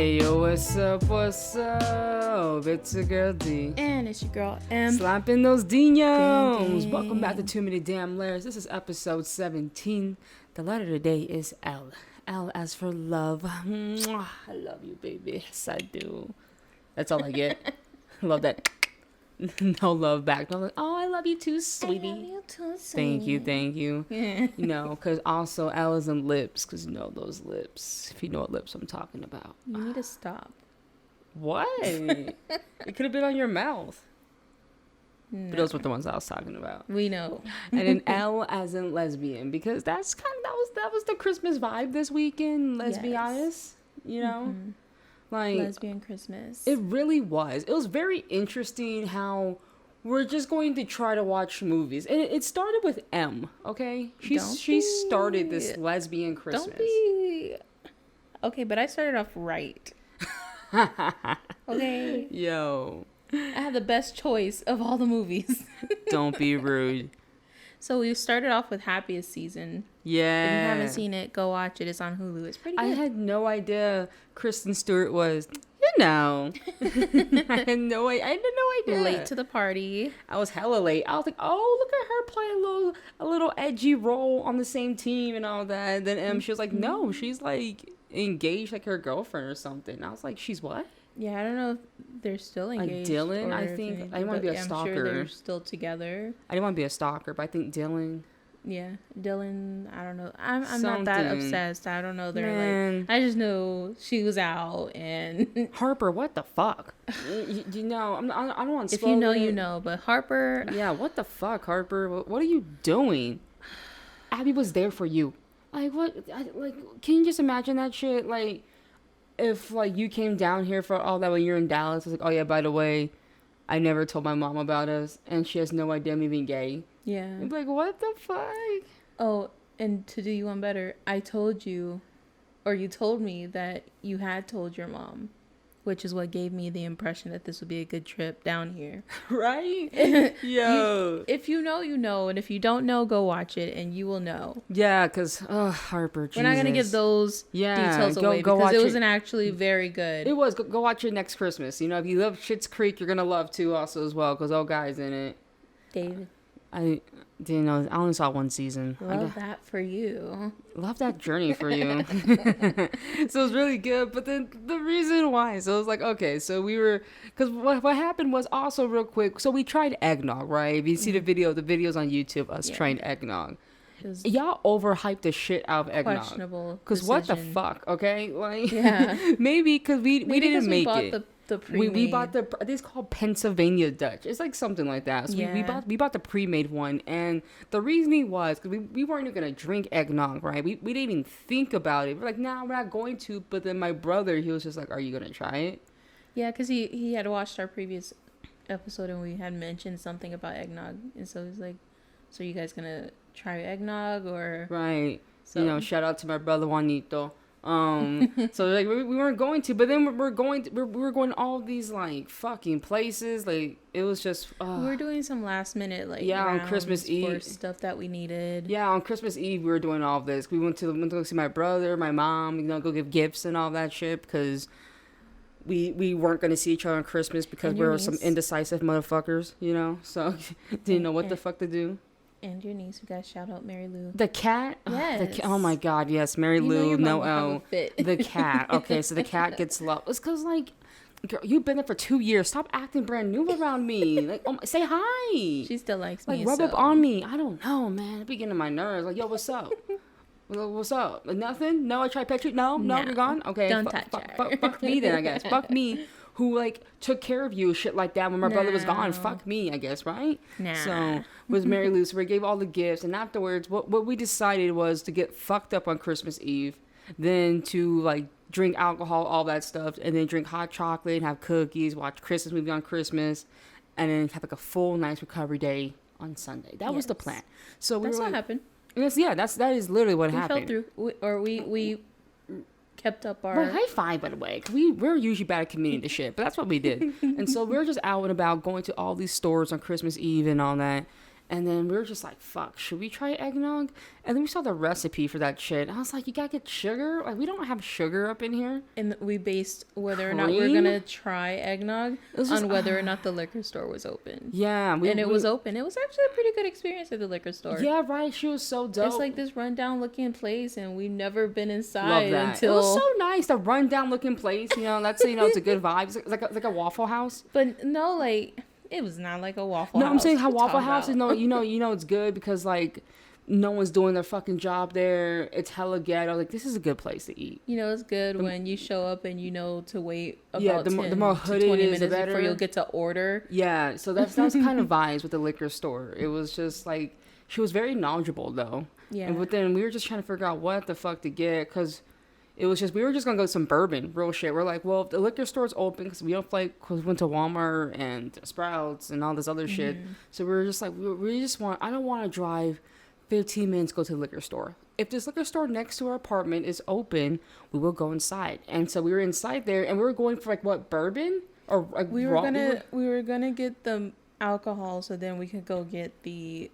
Hey yo, what's up, what's up? It's your girl D. And it's your girl M. Slapping those dinos. Ding, ding. Welcome back to Too Many Damn Layers. This is episode 17. The letter today is L. L as for love. Mwah. I love you, baby. Yes, I do. That's all I get. I love that. No love back. No, like, oh, I love you too, sweetie. I love you too, sweetie. Thank you. You know, because also L is in lips, because you know those lips. If you know what lips I'm talking about. You need to stop. What? It could have been on your mouth. No. But those were the ones I was talking about. We know. And then L as in lesbian, because that's kind of that was the Christmas vibe this weekend. Let's be honest, you know, like Lesbian Christmas. it really was. It was very interesting how we're just going to try to watch movies, and it started with M. Okay, she started this lesbian Christmas. Don't be. Okay, but I started off right. Okay. Yo. I had the best choice of all the movies. Don't be rude. So we started off with Happyest Season. Yeah. If you haven't seen it, go watch it. It's on Hulu. It's pretty good. I had no idea Kristen Stewart was, you know. I had no idea. Late to the party. I was hella late. I was like, oh, look at her play a little edgy role on the same team and all that. And then she was like, no, she's like engaged, like her girlfriend or something. I was like, she's what? Yeah, I don't know if they're still engaged. Like Dylan, or I if think. anything, I didn't want to be a I'm stalker. sure they're still together. I didn't want to be a stalker, but I think Dylan. Yeah, Dylan. I don't know. I'm not Something. that obsessed. I don't know. They're Man. like. I just know she was out and. Harper, what the fuck? you know, I don't want to. If you know, you know. But Harper. Yeah, what the fuck, Harper? What are you doing? Abby was there for you. Like what? Can you just imagine that shit? Like, if like you came down here for all that when you're in Dallas, it's like, oh yeah, by the way, I never told my mom about us, and she has no idea I'm even gay. Yeah. I'm like, what the fuck? Oh, and to do you one better, I told you, or you told me that you had told your mom, which is what gave me the impression that this would be a good trip down here. Right? Yo. If you know, you know, and if you don't know, go watch it, and you will know. Yeah, because Harper, Jesus. We're not gonna give those details away because it wasn't actually very good. It was. Go watch it next Christmas. You know, if you love Schitt's Creek, you're gonna love 2 also as well, because old guy's in it. David. I didn't know. I only saw 1 season. Love that for you. Love that journey for you. So it was really good. But then the reason why, so it was like, okay, so we were, because what happened was also real quick. So we tried eggnog, right? If you see the videos on YouTube, us trying eggnog. Y'all overhyped the shit out of eggnog. Questionable. Because what the fuck, okay? Like, yeah. maybe because we didn't make it. We bought the, I think it's called Pennsylvania Dutch. It's like something like that. So we bought the pre-made one, and the reasoning was because we weren't even gonna drink eggnog, right? We didn't even think about it. We're like, nah, we're not going to. But then my brother, he was just like, are you gonna try it? Yeah, because he had watched our previous episode and we had mentioned something about eggnog, and so he's like, so you guys gonna try eggnog or right? So. You know, shout out to my brother Juanito. So like we weren't going to, but then we were going all these like fucking places. Like it was just we were doing some last minute like on Christmas Eve for stuff that we needed. Yeah, on Christmas Eve we were doing all of this. We went to go see my brother, my mom, you know, go give gifts and all that shit because we weren't going to see each other on Christmas because we were some indecisive motherfuckers, you know. So didn't know what the fuck to do. And your niece, you guys shout out Mary Lou. The cat? Yes. Oh my God, yes. Mary Lou, no fit. The cat. Okay, so the cat gets love. It's because, like, girl, you've been there for 2 years. Stop acting brand new around me. Like, say hi. She still likes me. Like, rub up on me. I don't know, man. It be getting on my nerves. Like, yo, what's up? What's up? Like, nothing? No, I tried pet you? No, you're gone? Okay. Don't touch her. Fuck me then, I guess. Fuck me. Who like took care of you, shit like that when my brother was gone. Fuck me, I guess, right? Nah. So was Mary Lou. So we gave all the gifts, and afterwards, what we decided was to get fucked up on Christmas Eve, then to like drink alcohol, all that stuff, and then drink hot chocolate and have cookies, watch Christmas movie on Christmas, and then have like a full nice recovery day on Sunday. That was the plan. So that's what happened. That is literally what happened. We fell through, we kept up our... Well, high five, by the way. We're usually bad at committing to shit, but that's what we did. And so we were just out and about going to all these stores on Christmas Eve and all that. And then we were just like, fuck, should we try eggnog? And then we saw the recipe for that shit. I was like, you gotta get sugar? Like, we don't have sugar up in here. And we based whether or not we're going to try eggnog on whether or not the liquor store was open. Yeah. It was open. It was actually a pretty good experience at the liquor store. Yeah, right. She was so dope. It's like this rundown looking place, and we've never been inside Love that. until... It was so nice, the rundown looking place. You know, that's, you know, it's a good vibe. It's like a Waffle House. But no, like... It was not like a Waffle House. No, I'm saying how Waffle House is, you know it's good because, like, no one's doing their fucking job there. It's hella ghetto. Like, this is a good place to eat. You know, it's good when you show up and you know to wait about 10 the more to 20 minutes the before you'll get to order. Yeah, so that was kind of vibes with the liquor store. It was just, like, she was very knowledgeable, though. Yeah. But then we were just trying to figure out what the fuck to get because... It was just, we were just going to go some bourbon, real shit. We're like, well, if the liquor store's open, because we don't like, cause we went to Walmart and Sprouts and all this other shit. So we were just like, I don't want to drive 15 minutes to go to the liquor store. If this liquor store next to our apartment is open, we will go inside. And so we were inside there and we were going for like, what, bourbon? Or like we were gonna get the alcohol so then we could go get the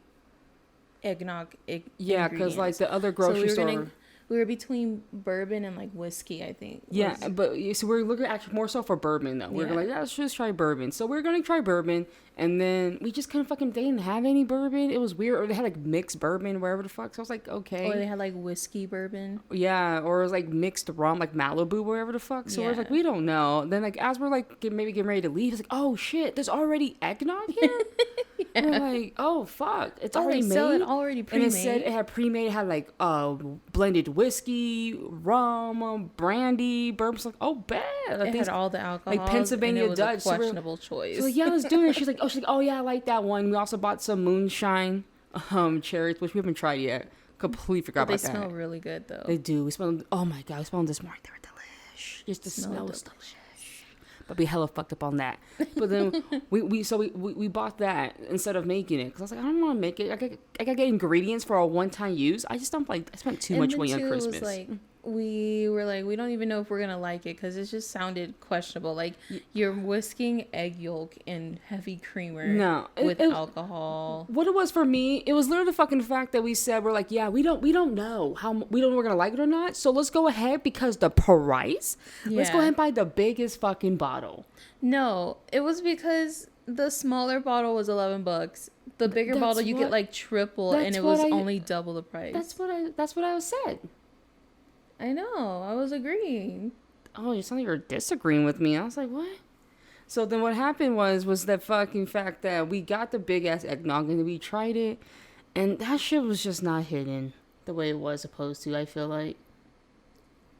eggnog. Yeah, because like the other grocery store. We were between bourbon and like whiskey, I think. Yeah, but so we're looking actually more so for bourbon though. We're like, yeah, let's just try bourbon. So we're gonna try bourbon, and then we just they didn't have any bourbon. It was weird, or they had like mixed bourbon, wherever the fuck. So I was like, okay. Or they had like whiskey bourbon. Yeah, or it was like mixed rum, like Malibu, wherever the fuck. So we're like, we don't know. Then like as we're like maybe getting ready to leave, it's like, oh shit, there's already eggnog here. Yeah. We're like, oh fuck, it's already made. Sell it already pre-made. And it said it had pre-made. It had like blended whiskey, rum, brandy, bourbon. It's like, oh, bad. It had all the alcohol. Like Pennsylvania and it was Dutch. a questionable choice. So like, yeah, let's do it. She's like, oh yeah, I like that one. We also bought some moonshine cherries, which we haven't tried yet. Completely forgot about that. They smell really good though. They do. We smelled. Oh my god, we smelled them this morning. They were delish. Just the smell was delicious. But we hella fucked up on that. But then we bought that instead of making it because I was like, I don't want to make it. I gotta get ingredients for a one-time use. I just don't like. I spent too much money on Christmas. Was like, we were like, we don't even know if we're gonna like it because it just sounded questionable. Like you're whisking egg yolk in heavy creamer with alcohol. What it was for me, it was literally the fucking fact that we said we're like, yeah, we don't know if we're gonna like it or not. So let's go ahead because the price. Yeah. Let's go ahead and buy the biggest fucking bottle. No, it was because the smaller bottle was $11. The bigger bottle you get like triple, and it was only double the price. That's what I said. I know. I was agreeing. Oh, you sound like you were disagreeing with me. I was like, what? So then what happened was that fucking fact that we got the big ass eggnog and we tried it, and that shit was just not hitting the way it was supposed to. I feel like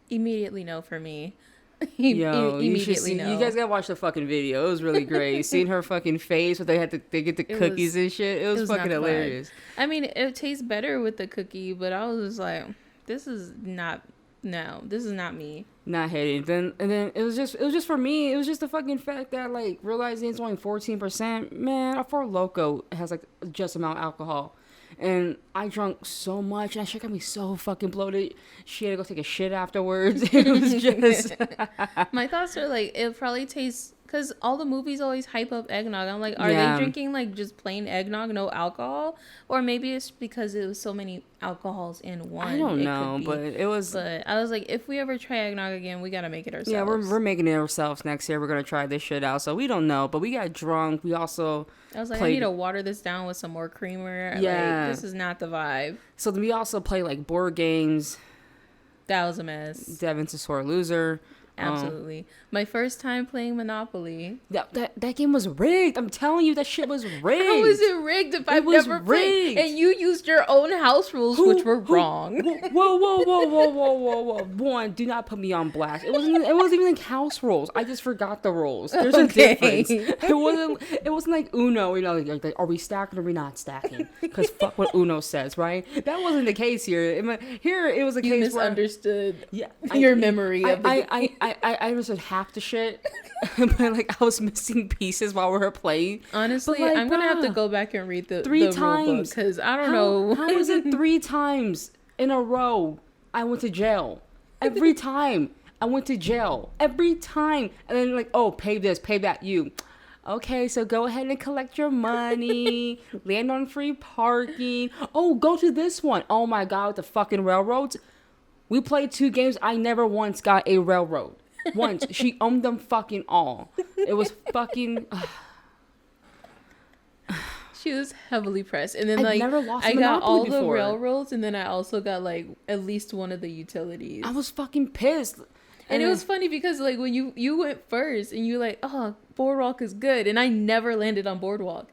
immediately no for me. Yo, you guys gotta watch the fucking video. It was really great. Seeing her fucking face, they get the cookies and shit. It was fucking hilarious. I mean, it tastes better with the cookie, but I was just like, this is not me. Not hitting. And then it was just for me. It was just the fucking fact that like realizing it's only 14%. Man, a Four Loko has like just amount of alcohol. And I drank so much, and that shit got me so fucking bloated. She had to go take a shit afterwards. It was just... My thoughts are like, it probably tastes... Because all the movies always hype up eggnog. I'm like, are they drinking like just plain eggnog, no alcohol? Or maybe it's because it was so many alcohols in one. I don't know, but it was... But I was like, if we ever try eggnog again, we got to make it ourselves. Yeah, we're making it ourselves next year. We're going to try this shit out. So we don't know, but we got drunk. We also... I was like, I need to water this down with some more creamer. Yeah. Like, this is not the vibe. So then we also play like board games. That was a mess. Devin's a sore loser. Absolutely. My first time playing Monopoly. That game was rigged. I'm telling you, that shit was rigged. How was it rigged if I've never played? And you used your own house rules, which were wrong. Whoa. One, do not put me on blast. It wasn't even like house rules. I just forgot the rules. There's a difference. It wasn't like Uno, you know, like are we stacking or are we not stacking? Because fuck what Uno says, right? That wasn't the case here. Here, it was a case where... You misunderstood your memory of the... I understood half the shit, but like I was missing pieces while we were playing. Honestly, like, I'm gonna have to go back and read the three times because I don't know. How was it 3 times in a row? I went to jail. Every time I went to jail. Every time, and then like, oh, pay this, pay that. You, Okay, so go ahead and collect your money. Land on free parking. Oh, go to this one. Oh my God, with the fucking railroads. We played 2 games. I never once got a railroad. Once. She owned them fucking all. It was fucking... She was heavily pressed. And then, I never lost I got all the before. railroads, and then I also got, like, at least one of the utilities. I was fucking pissed. And it was funny because, like, when you went first, and you were like, oh, Boardwalk is good. And I never landed on Boardwalk.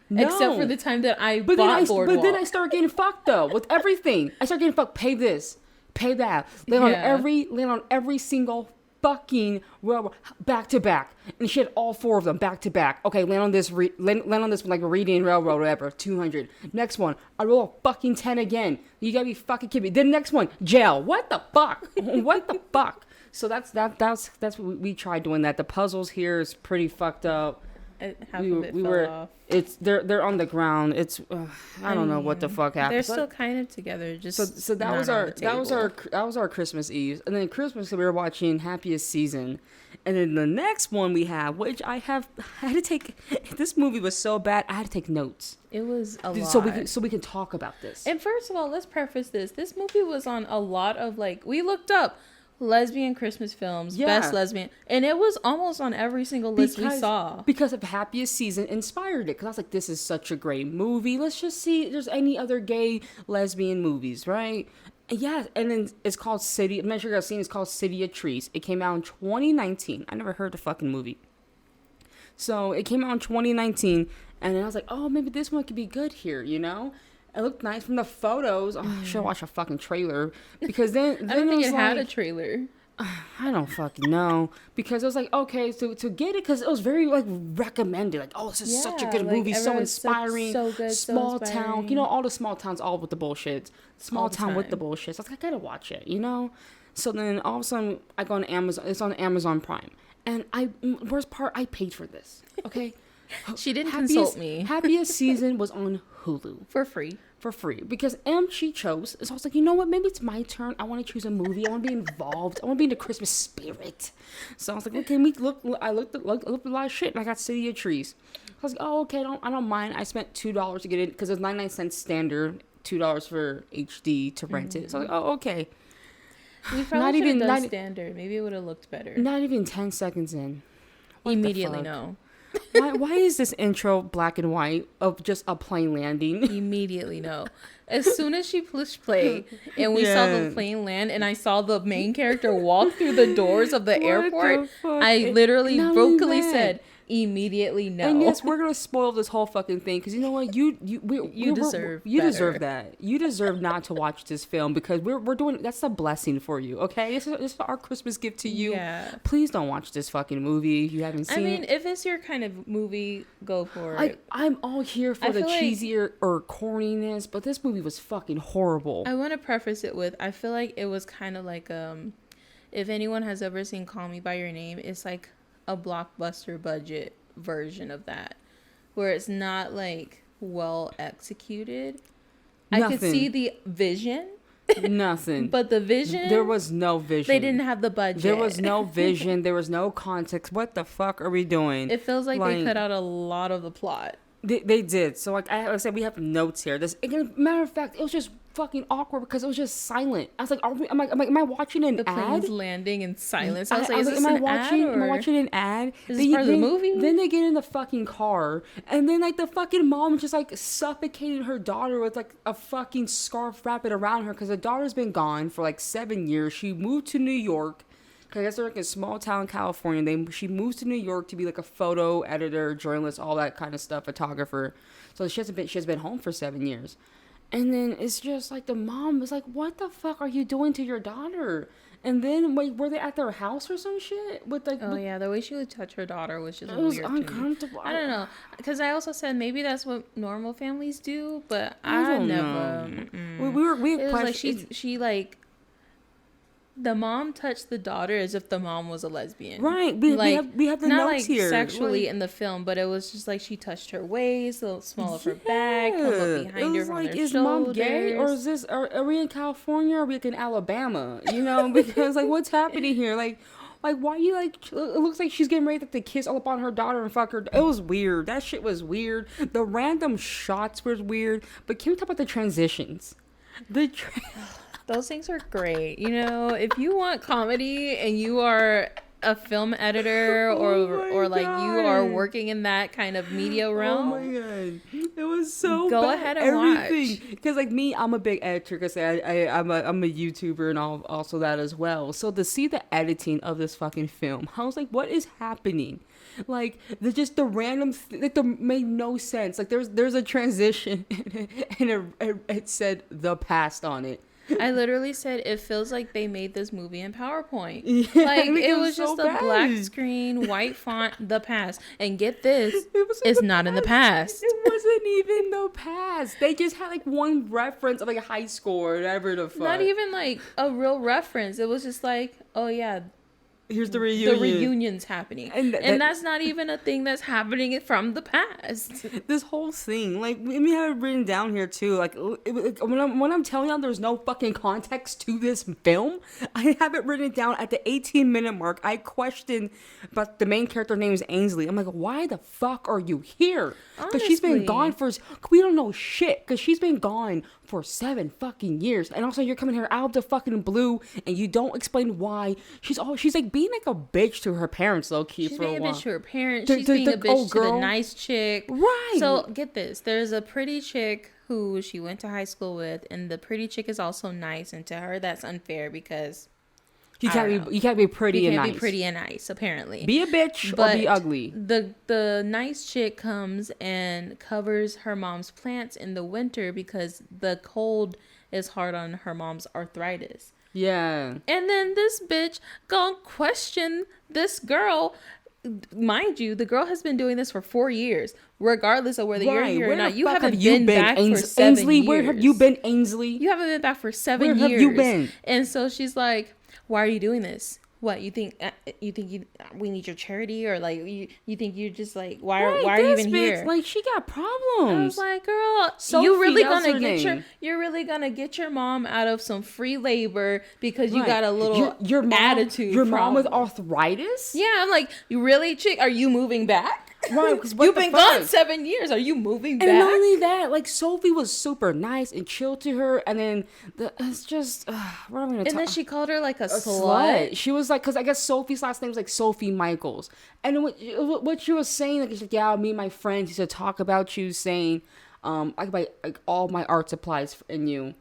No. Except for the time that I bought Boardwalk. But then I started getting fucked, though, with everything. I started getting fucked. Pay this. Pay that. Land on every single fucking railroad back to back, and she had all 4 of them back to back. Okay, land on this like a reading railroad or whatever. 200. Next one, I roll a fucking 10 again. You gotta be fucking kidding me. Then next one, jail. What the fuck? What the fuck? So that's what we tried doing. That the puzzles here is pretty fucked up. They're on the ground. It's I don't know what the fuck happened. They're still kind of together. Just so that was our Christmas Eve, and then Christmas we were watching Happyest Season, and then the next one we have, which I had to take. This movie was so bad, I had to take notes. It was a lot. So we can talk about this. And first of all, let's preface this. This movie was on a lot of we looked up lesbian Christmas films, best lesbian, and it was almost on every single list we saw. Because of Happiest Season inspired it. Because I was like, this is such a great movie. Let's just see if there's any other gay lesbian movies, right? Yeah, and then it's called City. I'm not sure you guys seen it. It's called City of Trees. It came out in 2019. I never heard the fucking movie. So it came out in 2019, and then I was like, oh, maybe this one could be good here, you know? It looked nice from the photos. Oh, I should watch a fucking trailer. Because then I don't think it had a trailer. I don't fucking know. Because it was like, okay, so to get it, because it was very, recommended. Like, oh, this is such a good movie. So inspiring. So good. Small town. You know, all the small towns, all with the bullshit. Small town with the bullshit. So I was like, I gotta watch it, you know? So then all of a sudden, I go on Amazon. It's on Amazon Prime. And worst part, I paid for this. Okay? She didn't consult me. Happiest Season was on Hulu. For free. Because she chose. So I was like, you know what? Maybe it's my turn. I want to choose a movie. I want to be involved. I want to be in the Christmas spirit. So I was like, okay, I looked at a lot of shit, and I got City of Trees. I was like, oh, okay, I don't mind. I spent $2 to get it because it was 99 cents standard, $2 for HD to rent it. So I was like, oh, okay. We probably should have done standard. Maybe it would have looked better. Not even 10 seconds in. Immediately no. Why is this intro black and white of just a plane landing? Immediately no. As soon as she pushed play and we saw the plane land and I saw the main character walk through the doors of the airport, I literally vocally said, immediately no. And yes, we're gonna spoil this whole fucking thing because you know what, you deserve that. You deserve not to watch this film because we're doing that's a blessing for you. Okay, this is our Christmas gift to you. Yeah. Please don't watch this fucking movie if you haven't seen it. I mean, if it's your kind of movie, go for it. I'm all here for the cheesier or corniness, but this movie was fucking horrible. I want to preface it with I feel like it was kind of like if anyone has ever seen Call Me by Your Name, it's like a blockbuster budget version of that where it's not well executed. Nothing. I could see the vision. Nothing. But the vision, there was no vision. They didn't have the budget. There was no vision. There was no context. What the fuck are we doing? It feels like they cut out a lot of the plot. They did. So like I said, we have notes here. Matter of fact, it was just fucking awkward because it was just silent. I was like, am I watching an ad? The plane's landing in silence. I was like, is this an ad? Am I watching an ad? Is this part of the movie? Then they get in the fucking car, and then the fucking mom just suffocating her daughter with a fucking scarf wrapped around her because the daughter's been gone for 7 years. She moved to New York. I guess they're in small town California. She moves to New York to be a photo editor, journalist, all that kind of stuff, photographer. So she has been home for 7 years. And then it's just the mom was like, what the fuck are you doing to your daughter? And then were they at their house or some shit? Yeah, the way she would touch her daughter was just weird. It was uncomfortable. I don't know. Because I also said maybe that's what normal families do, but I never. It was she the mom touched the daughter as if the mom was a lesbian. Right. We have the not notes here. Not sexually in the film, but it was just she touched her waist, the small of her back, come up behind her from their is shoulders. Mom gay or is this, are we in California or are we in Alabama? You know, because what's happening here? Like, why you like? It looks like she's getting ready to kiss all up on her daughter and fuck her. It was weird. That shit was weird. The random shots was weird. But can we talk about the transitions? Those things are great. You know, if you want comedy and you are a film editor or like God. You are working in that kind of media realm. Oh my God. It was so Go bad. ahead and watch. Because like me, I'm a big editor because I'm a YouTuber and also that as well. So to see the editing of this fucking film, I was like, what is happening? Like the random that made no sense. Like there's a transition and it said the past on it. I literally said it feels like they made this movie in PowerPoint. Yeah, like it was so just bad. a black screen, white font, the past. And get this, it's not in the past. It wasn't even the past. They just had like one reference of like a high school or whatever the fuck. Not even like a real reference. It was just like, oh yeah, here's the reunion. The reunion's happening. And that's not even a thing that's happening from the past. This whole thing, like, we have it written down here, too. Like, when I'm telling y'all there's no fucking context to this film, I have it written down at the 18-minute mark. I questioned, but the main character name is Ainsley. I'm like, why the fuck are you here? Because she's been gone for... We don't know shit, because she's been gone for 7 fucking years. And also, you're coming here out of the fucking blue, and you don't explain why. She's like being like a bitch to her parents, low key, for a while. She's being a bitch to her parents. She's being a bitch to the nice chick. Right. So get this. There's a pretty chick who she went to high school with, and the pretty chick is also nice. And to her, that's unfair because you can't be pretty and nice. You can't be pretty and nice, apparently. Be a bitch or be ugly. The nice chick comes and covers her mom's plants in the winter because the cold is hard on her mom's arthritis. Yeah. And then this bitch gonna question this girl. Mind you, the girl has been doing this for 4 years, regardless of whether you're here or not. You haven't been back for 7 Ainsley, years. where have you been, Ainsley? You haven't been back for 7 years. Where have you been? And so she's like, why are you doing this? What, you think we need your charity, or like you think you're just like why are you even here? Like, she got problems. I was like, girl, Sophie, you're really gonna get your mom out of some free labor because you got a little your mom, attitude. Your mom with arthritis? Yeah, I'm like, you really, chick? Are you moving back? Right, because you've been gone 7 years. Are you moving back? And not only that, like, Sophie was super nice and chill to her, and then it's just what am I gonna? And then she called her like a slut. She was like, because I guess Sophie's last name is like Sophie Michaels, and what she was saying, like, she's like, yeah, me and my friends used to talk about you, saying, I could buy like all my art supplies in you.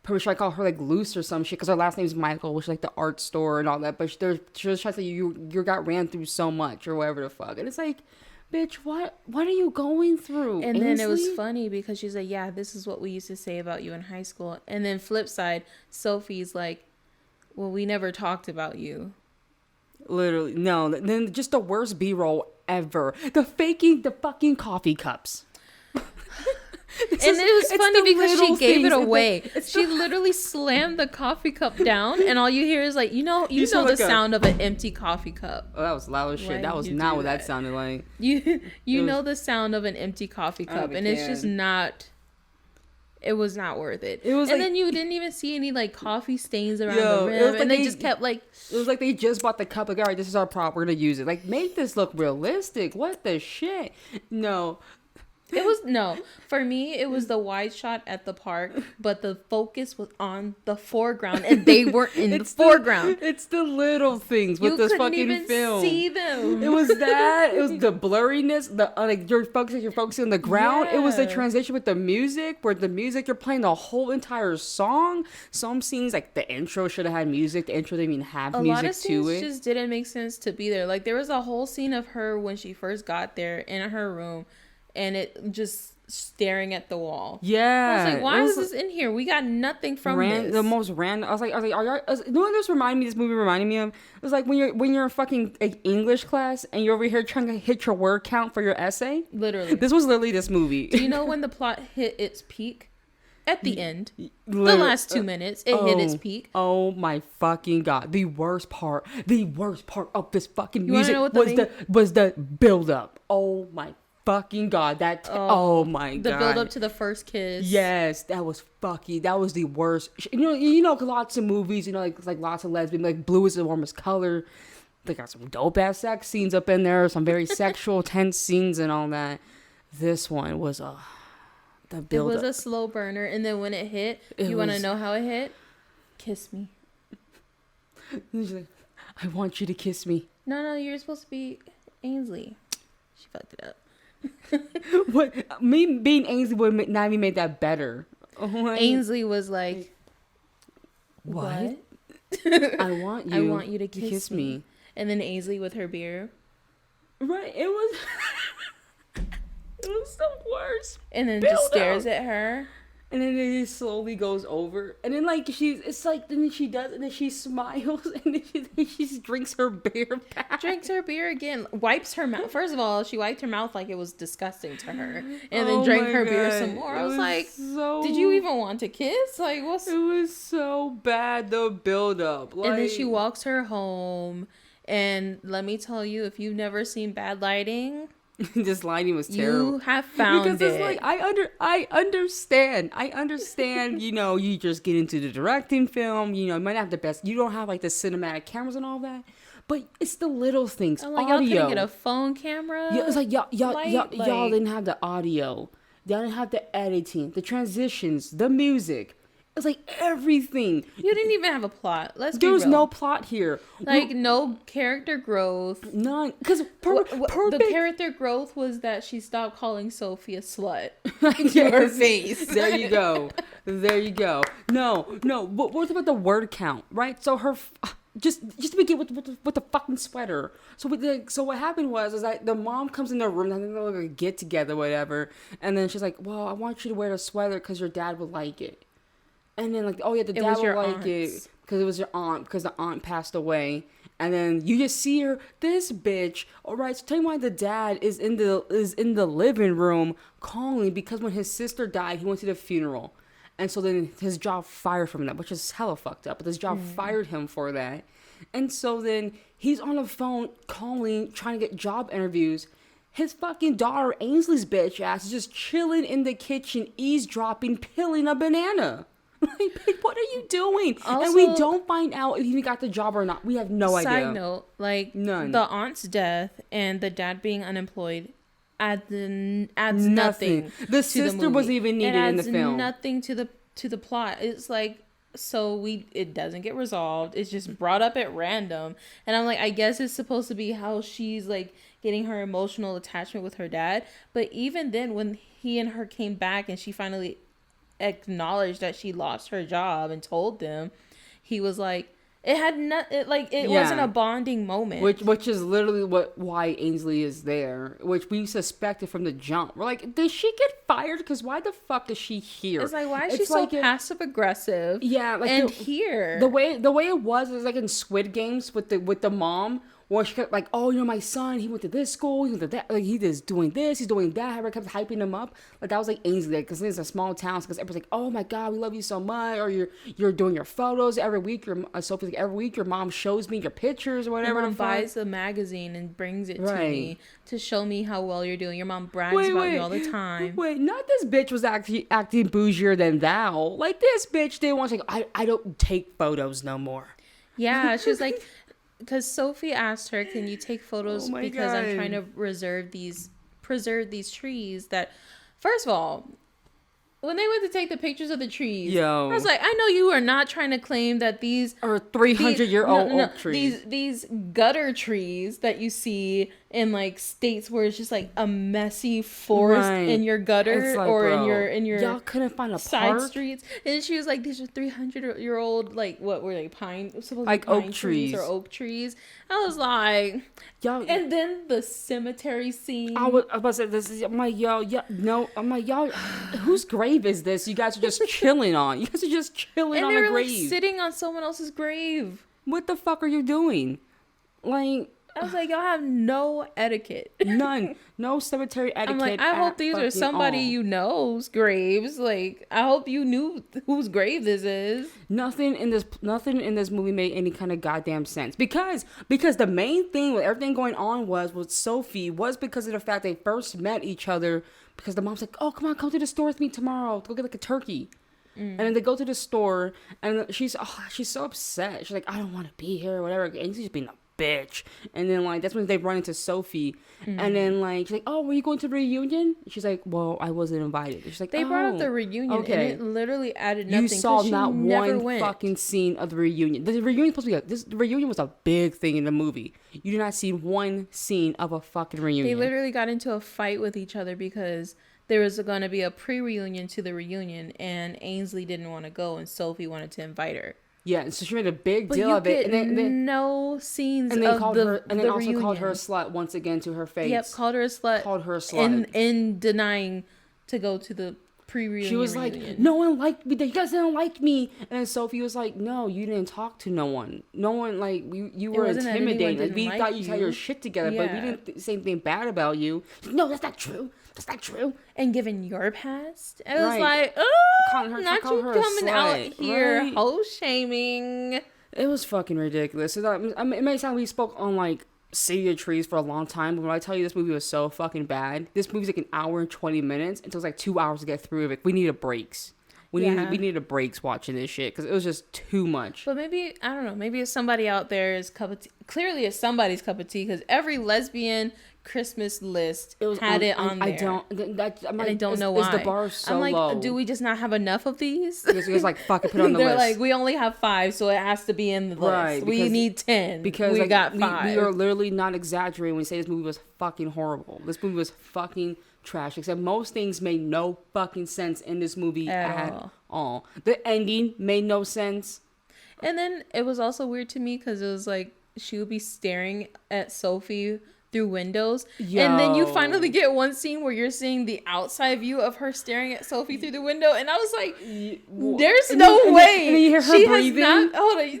Pretty sure I call her like Loose or some shit because her last name's Michael, which is like the art store and all that. But she was trying to say you got ran through so much or whatever the fuck, and it's like, bitch, what are you going through? And then it was funny because she's like, yeah, this is what we used to say about you in high school. And then flip side, Sophie's like, well, we never talked about you. Literally, no. Then just the worst B-roll ever. The faking the fucking coffee cups. It was funny because she gave it away. She literally slammed the coffee cup down, and all you hear is like, you know the sound of an empty coffee cup. Oh, that was loud as shit. That was not what that sounded like. You know the sound of an empty coffee cup, and it's just not. It was not worth it. And then you didn't even see any like coffee stains around the rim, and they just kept like. It was like they just bought the cup. Like, all right, this is our prop. We're gonna use it. Like, make this look realistic. What the shit? No. It was for me it was the wide shot at the park, but the focus was on the foreground and they weren't in the foreground. It's the little things with this fucking film. See them. It was that. It was the blurriness. The like you're focusing on the ground. Yeah. It was the transition with the music, where the music you're playing the whole entire song. Some scenes like the intro should have had music. The intro didn't even have music to it. A lot of scenes just didn't make sense to be there. Like there was a whole scene of her when she first got there in her room. And it just staring at the wall. Yeah. I was like, why is this in here? We got nothing from this. The most random. I was like, are y'all? You know what this movie reminded me of? It was like when you're in fucking like, English class and you're over here trying to hit your word count for your essay. Literally. This was literally this movie. Do you know when the plot hit its peak? At the end. The last 2 minutes, it hit its peak. Oh my fucking God. The worst part of this fucking music was the build up. Oh my fucking God, oh my God, the build up to the first kiss. Yes, that was the worst. You know, lots of movies, like lots of lesbian, like blue is the warmest color. They got some dope ass sex scenes up in there, some very sexual, tense scenes and all that. This one was the build. It was a slow burner, and then when it hit, you want to know how it hit? Kiss me. She's like, I want you to kiss me. No, you're supposed to be Ainsley. She fucked it up. What? Me being Ainsley would not even made that better. Ainsley was like, what? I want you to kiss me. And then Ainsley with her beer. Right. It was the worst. And then just stares at her. And then it just slowly goes over. And then then she does, and then she smiles, and then she just drinks her beer back. Drinks her beer again. Wipes her mouth. First of all, she wiped her mouth like it was disgusting to her. And then drank her beer some more. I was like, did you even want to kiss? Like, what's... It was so bad, the build-up. And then she walks her home. And let me tell you, if you've never seen bad lighting... This lighting was terrible. You have found it. Because it's like, I understand. You just get into the directing film. You might not have the best. You don't have like the cinematic cameras and all that. But it's the little things. I'm like, audio. y'all couldn't get a phone camera. Yeah, it's like y'all didn't have the audio. Y'all didn't have the editing, the transitions, the music. It's like everything. You didn't even have a plot. There was no plot here. Like no character growth. None. Because the character growth was that she stopped calling Sophie a slut to her face. There you go. No. But what about the word count, right? So her... Just to begin with the fucking sweater. So what happened was like the mom comes in the room and they're like a get together, whatever. And then she's like, well, I want you to wear the sweater because your dad would like it. And then like, oh yeah, the dad would like it because it was your aunt, because the aunt passed away. And then you just see her, this bitch. All right, so tell me why the dad is in the living room calling, because when his sister died, he went to the funeral. And so then his job fired from that, which is hella fucked up. But his job fired him for that. And so then he's on the phone calling, trying to get job interviews. His fucking daughter, Ainsley's bitch ass, is just chilling in the kitchen, eavesdropping, peeling a banana. Like, what are you doing? Also, and we don't find out if he got the job or not. We have no idea. Side note, like, none. The aunt's death and the dad being unemployed adds nothing. The sister wasn't even needed in the film. Nothing to the plot. It's like, it doesn't get resolved. It's just brought up at random. And I'm like, I guess it's supposed to be how she's like getting her emotional attachment with her dad. But even then, when he and her came back and she finally acknowledged that she lost her job and told them, he was like, it wasn't a bonding moment, which is literally why Ainsley is there, which we suspected from the jump. We're like, did she get fired? Because why the fuck is she here? It's like, why is she so passive aggressive? Yeah, like here the way it was like in Squid Games with the mom. Or she kept like, oh, my son, he went to this school, he went to that, like, he is doing this, he's doing that. Everybody kept hyping him up. Like, that was like Ainsley, because it's a small town, because everybody's like, oh my God, we love you so much. Or you're doing your photos every week. Sophie's like, every week your mom shows me your pictures or whatever. Your mom buys a magazine and brings it to me to show me how well you're doing. Your mom brags about you all the time. Wait, not this bitch was actually acting bougier than thou. Like, this bitch didn't want to say, I don't take photos no more. Yeah, she was like... Because Sophie asked her, can you take photos because God. I'm trying to preserve these trees that, first of all, when they went to take the pictures of the trees, I was like, I know you are not trying to claim that these are 300-year-old oak trees. These gutter trees that you see in like states where it's just like a messy forest in your gutter, like, or bro, in your y'all couldn't find a side park? Streets. And she was like, these are 300-year-old, like, what were they, like pine oak trees or oak trees. I was like, y'all. And then the cemetery scene. I was about to say this. I'm like, y'all, whose grave is this? You guys are just chilling on. You guys are just chilling on a grave. And they were like sitting on someone else's grave. What the fuck are you doing? Like, I was like, y'all have no etiquette. None. No cemetery etiquette. I'm like, I hope these are somebody you know's graves. Like, I hope you knew whose grave this is. Nothing in this movie made any kind of goddamn sense. Because the main thing with everything going on with Sophie was because of the fact they first met each other. Because the mom's like, oh, come to the store with me tomorrow. Go get like a turkey. And then they go to the store and she's so upset. She's like, I don't want to be here or whatever. And she's just being a bitch. And then, like, that's when they run into Sophie. And then, like, she's like, oh, were you going to the reunion? She's like, well, I wasn't invited. She's like, they brought up the reunion, and it literally added nothing. You saw not one fucking scene of the reunion. The reunion supposed to be the reunion was a big thing in the movie. You did not see one scene of a fucking reunion. They literally got into a fight with each other because there was going to be a pre-reunion to the reunion, and Ainsley didn't want to go, and Sophie wanted to invite her. Yeah, and so she made a big deal of it, and then no scenes and then of the and then also reunion. called her a slut once again to her face. Yep, called her a slut. In denying to go to the pre-reunion. She was reunion. like, "No one liked me. You guys didn't like me." And then Sophie was like, "No, you didn't talk to no one. No one like you were intimidating. Like, we thought you had your shit together, but we didn't say anything bad about you." No, that's not true. That's not true. And given your past, it was like, oh, not you coming out here hoe shaming. It was fucking ridiculous. So that, I mean, it may sound we spoke on like City of Trees for a long time, but when I tell you this movie was so fucking bad, this movie's like an hour and 20 minutes. It took like 2 hours to get through it. We needed breaks. We needed breaks watching this shit because it was just too much. But maybe, I don't know, maybe it's somebody out there's cup of tea. Clearly it's somebody's cup of tea because every lesbian Christmas list had it on there. I don't know why. Is the bar so low? I'm like, do we just not have enough of these? It's like, fuck it, put it on the They're list. like, we only have 5, so it has to be in the list. We need 10 because we got 5. We are literally not exaggerating when we say this movie was fucking horrible. This movie was fucking trash. Except most things made no fucking sense in this movie at all. The ending made no sense. And then it was also weird to me because it was like she would be staring at Sophie through windows, and then you finally get one scene where you're seeing the outside view of her staring at Sophie through the window, and I was like, there's no way and you hear her breathing. There's no way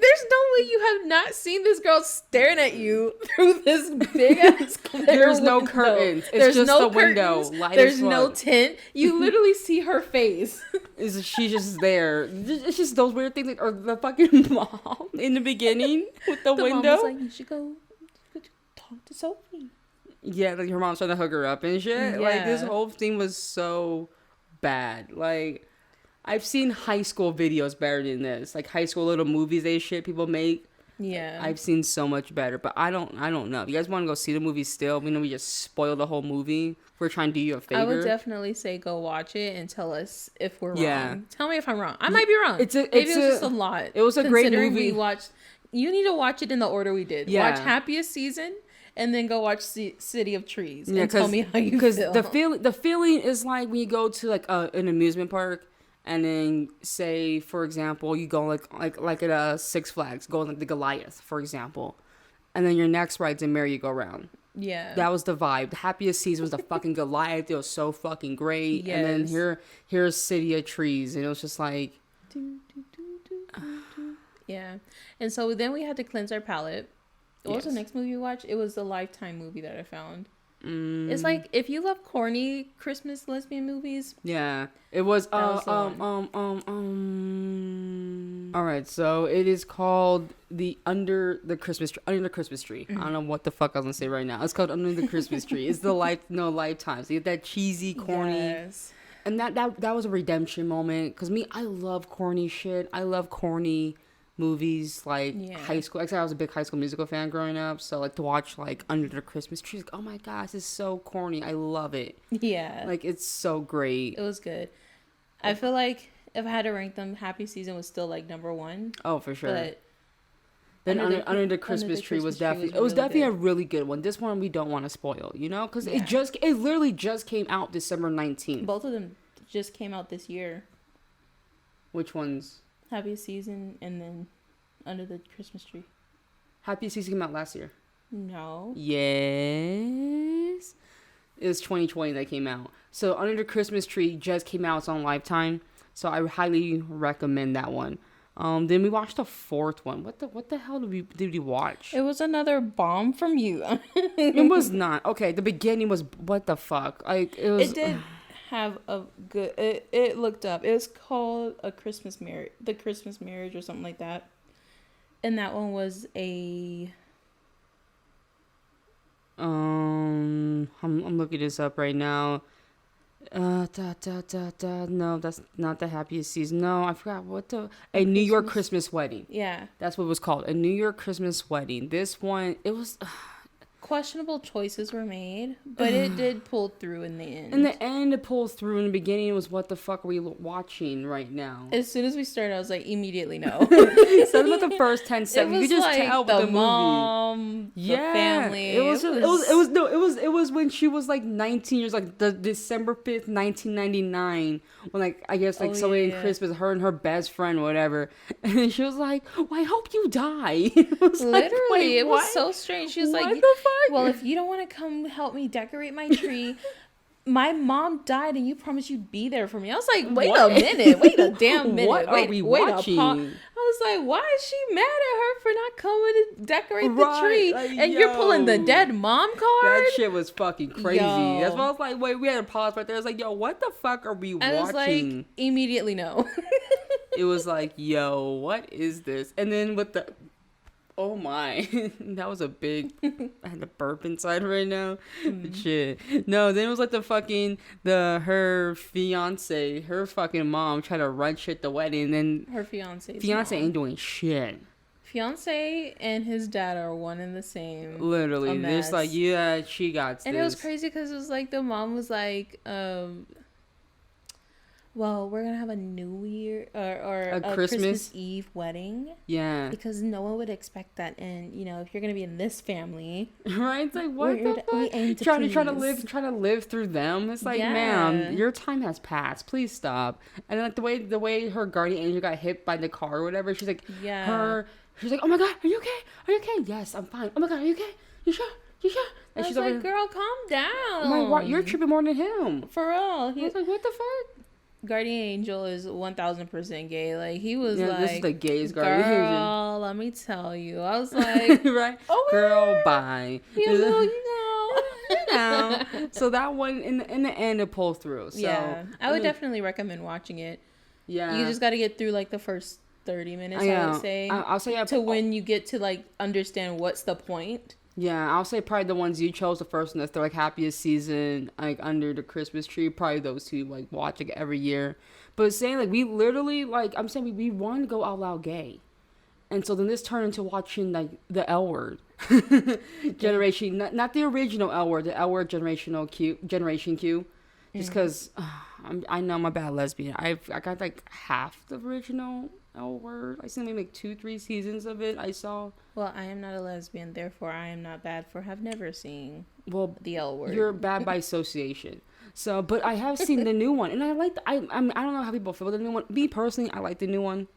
you have not seen this girl staring at you through this big ass there's no curtains, it's just the window, there's no tint, you literally see her face. She's just there. It's just those weird things, or the fucking mom in the beginning with the window. Mom was like, you should go talk to Sophie. Yeah, like her mom's trying to hook her up and shit. Yeah. Like, this whole thing was so bad. Like, I've seen high school videos better than this. Like, high school little movies people make. Yeah. I've seen so much better. But I don't know. If you guys want to go see the movie still, we know we just spoiled the whole movie. We're trying to do you a favor. I would definitely say go watch it and tell us if we're wrong. Tell me if I'm wrong. I might be wrong. Maybe it was just a lot. It was a great movie. You need to watch it in the order we did. Yeah. Watch Happiest Season, and then go watch City of Trees and tell me how you feel. Because the feeling is like when you go to like an amusement park, and then say, for example, you go like at a Six Flags, go like the Goliath, for example, and then your next ride's a merry-go-round. Yeah, that was the vibe. The Happiest Season was the fucking Goliath. It was so fucking great. Yes. And then here's City of Trees, and it was just like, yeah. And so then we had to cleanse our palate. What was the next movie we watched? It was the Lifetime movie that I found. It's like, if you love corny Christmas lesbian movies. Yeah. It was, all right, so it is called Under the Christmas Tree. Mm-hmm. I don't know what the fuck I was gonna say right now. It's called Under the Christmas Tree. It's the Lifetime. So you get that cheesy, corny. Yes. And that was a redemption moment. Because I love corny shit. I love corny movies, like high school. Actually, I was a big High School Musical fan growing up, so like to watch like Under the Christmas Tree, like, oh my gosh, this is so corny. I love it. Yeah, like it's so great. It was good. I feel like if I had to rank them, Happy Season was still like number 1. Oh, for sure. But then Under the Christmas Tree was definitely a really good one. This one we don't want to spoil, because it literally just came out December 19th. Both of them just came out this year. Which ones? Happiest Season and then Under the Christmas Tree. Happiest Season came out last year. No. Yes. It was 2020 that came out. So Under the Christmas Tree just came out. It's on Lifetime. So I highly recommend that one. Then we watched the 4th one. What the hell did we watch? It was another bomb from you. It was not. Okay, the beginning was what the fuck? Like it was. It did have a good. It looked up. It was called The Christmas Marriage or something like that. And that one was a. I'm looking this up right now. No, that's not the happiest season. No, I forgot a New York Christmas wedding. Yeah. That's what it was called. A New York Christmas wedding. This one, it was questionable choices were made, but it did pull through in the end. In the end, it pulls through. In the beginning, it was what the fuck are we watching right now? As soon as we started, I was like, immediately no. So about the first 10 seconds, you just like tell with the mom, movie. The family. It was when she was like 19 years, like the December 5th, 1999, when like I guess like celebrating Christmas, her and her best friend, whatever, and she was like, "Well, I hope you die." It was literally, it was so strange. She was like, "What the fuck?" Well, if you don't want to come help me decorate my tree, my mom died and you promised you'd be there for me. I was like, wait a minute. Wait a damn minute. What are we watching? I was like, why is she mad at her for not coming to decorate the tree? And you're pulling the dead mom card? That shit was fucking crazy. That's why I was like, wait, we had to pause right there. I was like, yo, what the fuck are we watching? I was like, immediately no. It was like, yo, what is this? And then with the... Oh my, that was a big, I had to burp inside right now. Shit. No, then it was like her fiance, her fucking mom tried to run shit the wedding. And then her fiance ain't doing shit. Fiance and his dad are one and the same. Literally. It's like, yeah, she got this. And it was crazy because it was like the mom was like, well, we're going to have a New Year or a Christmas Eve wedding. Yeah. Because no one would expect that. And, you know, if you're going to be in this family. Right? It's like, what the fuck? We aim to try to live through them. It's like, ma'am, your time has passed. Please stop. And like the way her guardian angel got hit by the car or whatever, she's like, she's like, oh my God, are you okay? Are you okay? Yes, I'm fine. Oh my God, are you okay? You sure? You sure? And she's like, girl, calm down. Like, you're tripping more than him. For real. I was like, what the fuck? Guardian Angel is 1000% gay. Like, he was like, this is the gayest Guardian Angel. Girl, let me tell you. I was like, right? Oh, girl, bye. You know. So that one, in the end, it pulled through. So, yeah, I would definitely recommend watching it. Yeah. You just got to get through, like, the first 30 minutes, I would say. I'll say when you get to, like, understand what's the point. Yeah, I'll say probably the ones you chose, the first one, they're like Happiest Season, like Under the Christmas Tree, probably those two, like watch like every year. But saying like we literally like I'm saying we wanted to go all out gay, and so then this turned into watching like the L Word generation, not the original L Word, the L Word Generation Q, just because I know I'm a bad lesbian. I got like half the original L Word. I seen maybe like 2-3 seasons of it. I saw. Well, I am not a lesbian, therefore I am not bad for have never seen the L Word. You're bad by association. So, but I have seen the new one, and I like. I don't know how people feel about the new one. Me personally, I like the new one.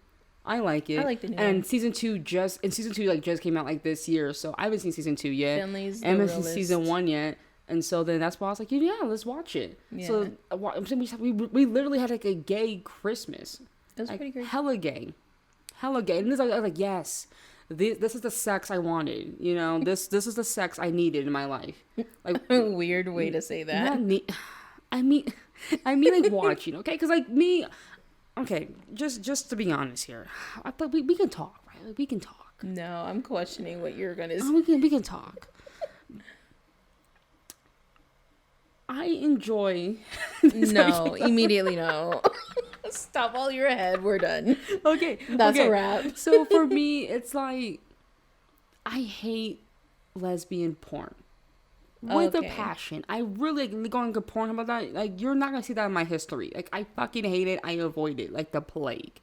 I like it. I like the new one. And season two just came out like this year, so I haven't seen season 2 yet. Finley's I haven't seen season 1 yet. And so then that's why I was like, yeah, let's watch it. Yeah. So we literally had like a gay Christmas. It was pretty great. Hella gay. And this, I was like, yes, this is the sex I wanted. You know, this is the sex I needed in my life. Like weird way to say that. I mean like watching, okay? Because like me, okay, just to be honest here, but we can talk, right? Like, we can talk. No, I'm questioning what you're gonna say. We can talk. I enjoy. No, immediately no. Stop while you're ahead. We're done. Okay. That's a wrap. So for me, it's like, I hate lesbian porn. With a passion. I really going to porn about that. Like, you're not going to see that in my history. Like, I fucking hate it. I avoid it like the plague.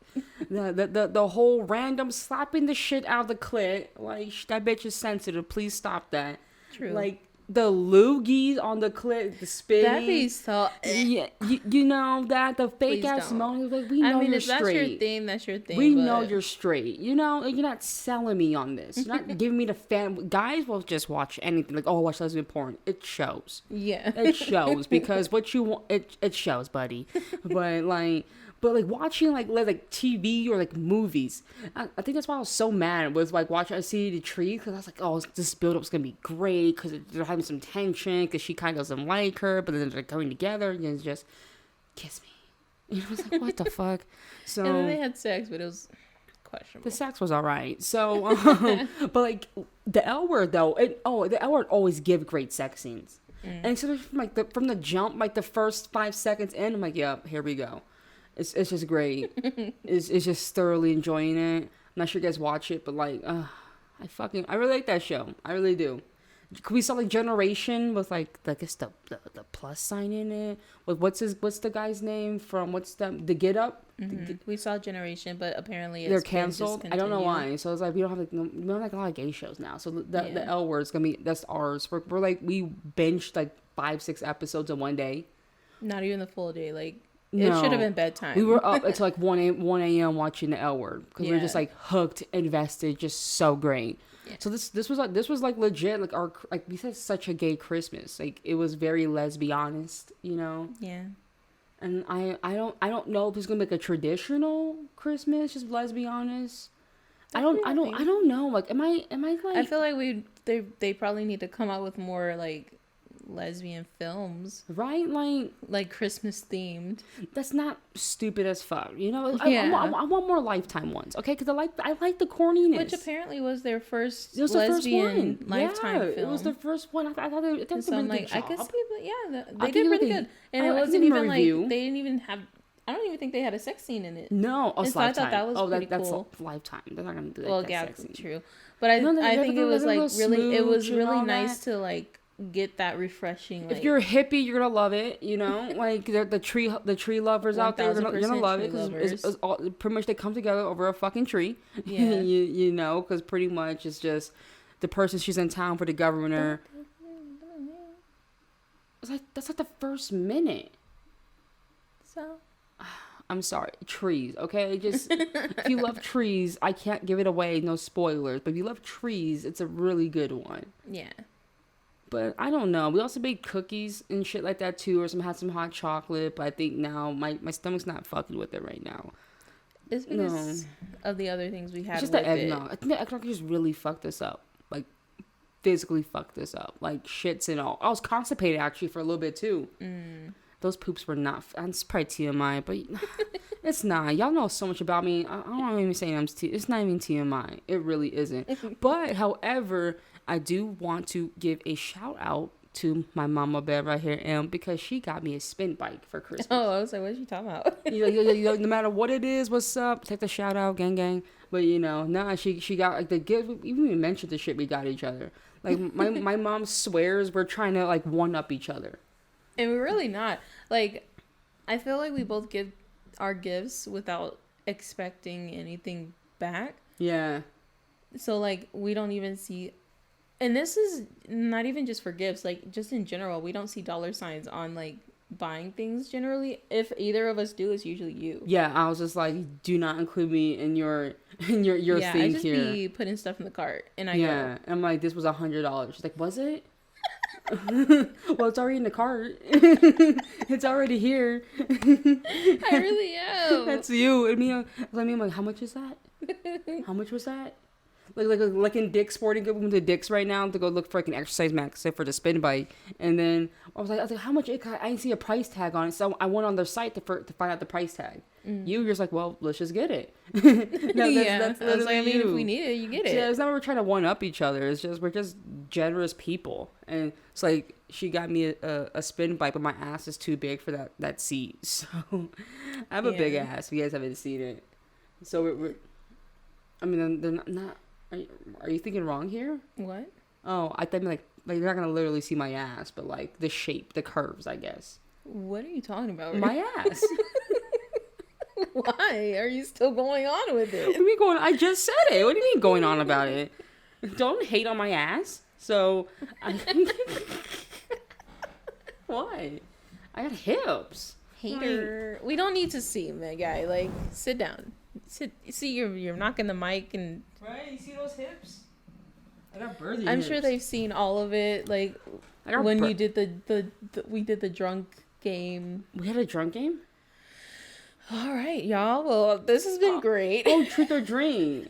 the whole random slapping the shit out of the clit. Like, that bitch is sensitive. Please stop that. True. Like, the loogies on the clit, the spitting. That'd be so... Yeah, you know that, the fake ass moaning. Like, we know you're straight. That's your thing, that's your thing. We know you're straight. You know, like, you're not selling me on this. You're not giving me the fan. Guys will just watch anything. Like, oh, watch lesbian porn. It shows. Yeah. It shows because what you want, it shows, buddy. But like watching like TV or like movies, I think that's why I was so mad with like watching I See the Tree, because I was like, oh, this build up's gonna be great because they're having some tension because she kind of doesn't like her, but then they're coming together and it's just kiss me. You know, I was like, what the fuck? So and then they had sex, but it was questionable. The sex was alright. So, but like the L Word though, the L Word always give great sex scenes. And so from the jump, like the first 5 seconds in, I'm like, yep, here we go. It's just great. it's just thoroughly enjoying it. I'm not sure you guys watch it, but like, I really like that show. I really do. We saw like Generation with like I guess the plus sign in it. With what's the guy's name from the Get Up? We saw Generation, but apparently they're canceled. I don't know why. So it's like we don't have a lot of gay shows now. So the L word's that's ours. We're like we binged like 5-6 episodes in one day. Not even the full day. Like it should have been bedtime. We were up until like 1 a.m. watching the L Word because we were just like hooked, invested, just so great. Yeah. So this was like legit, like our, like we said, such a gay Christmas. Like it was very lesbianist, you know. Yeah. And I don't know if it's gonna be like a traditional Christmas, just let's be honest. I don't know. Like am I like, I feel like they probably need to come out with more like lesbian films, right? Like Christmas themed. That's not stupid as fuck, you know. I want more Lifetime ones, okay? Because I like the corniness, which apparently was their first. It was lesbian the first one. Lifetime film. It was the first one. I thought they did a really good job. I could see, but they did really good, and it wasn't even like they didn't even have. I don't even think they had a sex scene in it. No, so I thought that was pretty that's cool. Lifetime. They're not gonna do that. Well, yeah, true. But I think it was like really. It was really nice to like get that refreshing. Like, if you're a hippie, you're gonna love it. You know, like the tree lovers out there, you're gonna love it because it's all pretty much they come together over a fucking tree. Yeah, you know, because pretty much it's just the person she's in town for the governor. It's like that's like the first minute. So. I'm sorry, trees, okay? Just, if you love trees, I can't give it away, no spoilers, but if you love trees, it's a really good one. Yeah. But I don't know. We also made cookies and shit like that too, or had some hot chocolate, but I think now my stomach's not fucking with it right now. It's because of the other things we had. It's just the eggnog. I think the eggnog just really fucked us up. Like, physically fucked us up. Like, shits and all. I was constipated actually for a little bit too. Those poops were not. It's probably TMI, but it's not. Y'all know so much about me. I don't even say it's not even TMI. It really isn't. But however, I do want to give a shout out to my mama bear right here, because she got me a spin bike for Christmas. Oh, I was like, what are you talking about? you know, no matter what it is, what's up? Take the shout out, gang. But you know, she got like the gift. We even mentioned the shit we got each other. Like my mom swears we're trying to like one up each other. And we're really not. Like, I feel like we both give our gifts without expecting anything back. Yeah. So, like, we don't even see... And this is not even just for gifts. Like, just in general, we don't see dollar signs on, like, buying things generally. If either of us do, it's usually you. Yeah, I was just like, do not include me in your thing here. Yeah, I just be putting stuff in the cart. And I go. And I'm like, this was $100. She's like, was it? Well, it's already in the cart. It's already here. I really am. That's you. I'm like, how much is that? How much was that? Like in Dick's Sporting Goods, we went to Dick's right now to go look for like an exercise mat for the spin bike, and then I was like, how much? I didn't see a price tag on it, so I went on their site to find out the price tag. You're just like, well, let's just get it. That's I was like, I mean, if we need it, you get it. Yeah, it's not like we're trying to one up each other. It's just we're just generous people, and it's like she got me a spin bike, but my ass is too big for that seat. So I have a big ass. If you guys haven't seen it, so I mean, they're not. Are you thinking wrong here? What? Oh, I thought like you're not gonna literally see my ass, but like the shape, the curves, I guess. What are you talking about? My ass. Why are you still going on with it? What do you mean going? I just said it. What do you mean going on about it? Don't hate on my ass. So, why? I got hips. Hater. We don't need to see, my guy. Like, sit down. See, you're knocking the mic and. Right, you see those hips? I got birthday I'm hips. sure they've seen all of it. Like when you did we did the drunk game. We had a drunk game. All right, y'all. Well, this has been great. Oh, truth or drink.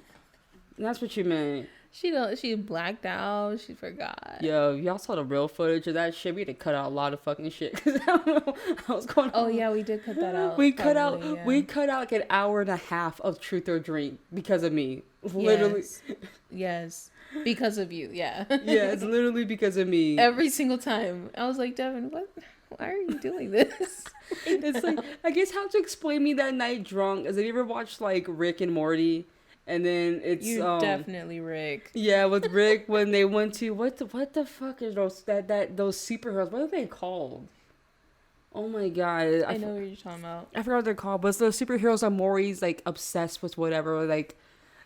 That's what you meant. She blacked out. She forgot. Yo, y'all saw the real footage of that shit. We had to cut out a lot of fucking shit because I don't know what was going on. Oh yeah, we did cut that out. We cut out like an hour and a half of truth or drink because of me. Literally. Yes. Because of you, yeah. Yeah, it's literally because of me. Every single time. I was like, Devin, what? Why are you doing this? It's like, I guess how to explain me that night drunk is, have you ever watched like Rick and Morty? And then it's You're definitely Rick. Yeah, with Rick when they went to what the fuck are those those superheroes? What are they called? Oh my god! I know what you're talking about. I forgot what they're called, but it's those superheroes that Maury's like obsessed with, whatever. Like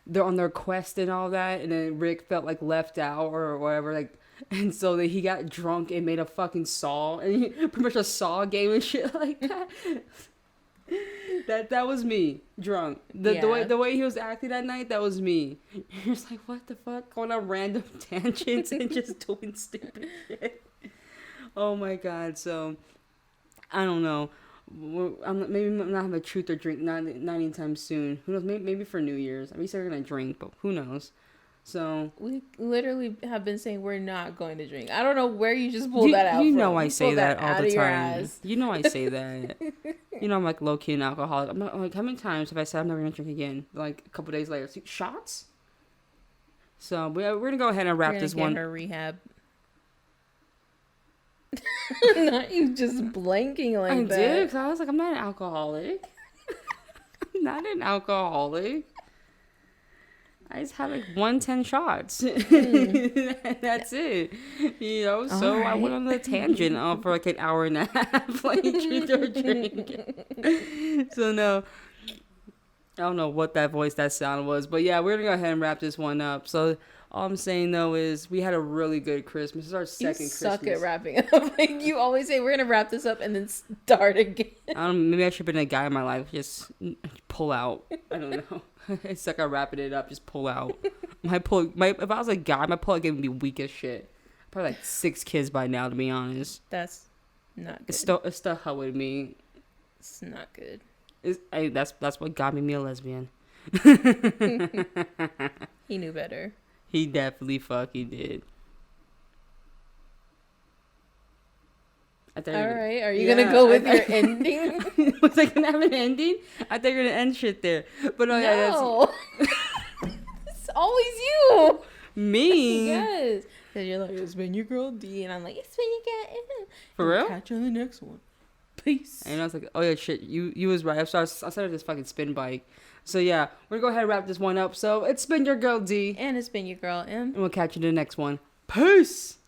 they're on their quest and all that, and then Rick felt like left out or whatever. Like, and so he got drunk and made a fucking saw, and he, pretty much a saw game and shit like that. That was me drunk. The way he was acting that night, that was me. You're just like, what the fuck, going on random tangents and just doing stupid shit. Oh my god! So I don't know. Maybe I'm not having a truth or drink not anytime soon. Who knows? Maybe for New Year's. We said we're gonna drink, but who knows? So we literally have been saying we're not going to drink. I don't know where you just pulled that out. You from. know I say that all the time. Ass. You know I say that. You know I'm like low key an alcoholic. I'm not like, how many times have I said I'm never gonna drink again? Like a couple days later, shots. So we're gonna go ahead and wrap this one. Her rehab. Not you just blanking like that. I did, because I was like, I'm not an alcoholic. I'm not an alcoholic. I just had like 110 shots. That's it. You know, so right. I went on the tangent for like an hour and a half, like truth or drink. So no, I don't know what that sound was, but yeah, we're gonna go ahead and wrap this one up. So all I'm saying though is we had a really good Christmas. This is our second Christmas. You suck at wrapping up. Like you always say, we're gonna wrap this up and then start again. I don't know, maybe I should have been a guy in my life. Just pull out. I don't know. I suck at wrapping it up. Just pull out. If I was a guy, my pull out game would be weak as shit. Probably like 6 kids by now, to be honest. That's not good. It's still how with me. It's not good. That's what got me a lesbian. He knew better. He definitely fucking did. All right, are you gonna go with your ending? Was I gonna have an ending? I thought you were gonna end shit there, but no. Yeah, it's always you. Me? Yes, because you're like, it's been your girl D, and I'm like, it's been your girl M. For real? Catch you on the next one. Peace. And I was like, oh yeah, shit, you was right. I started this fucking spin bike. So yeah, we're gonna go ahead and wrap this one up. So it's been your girl D, and it's been your girl M, and we'll catch you in the next one. Peace.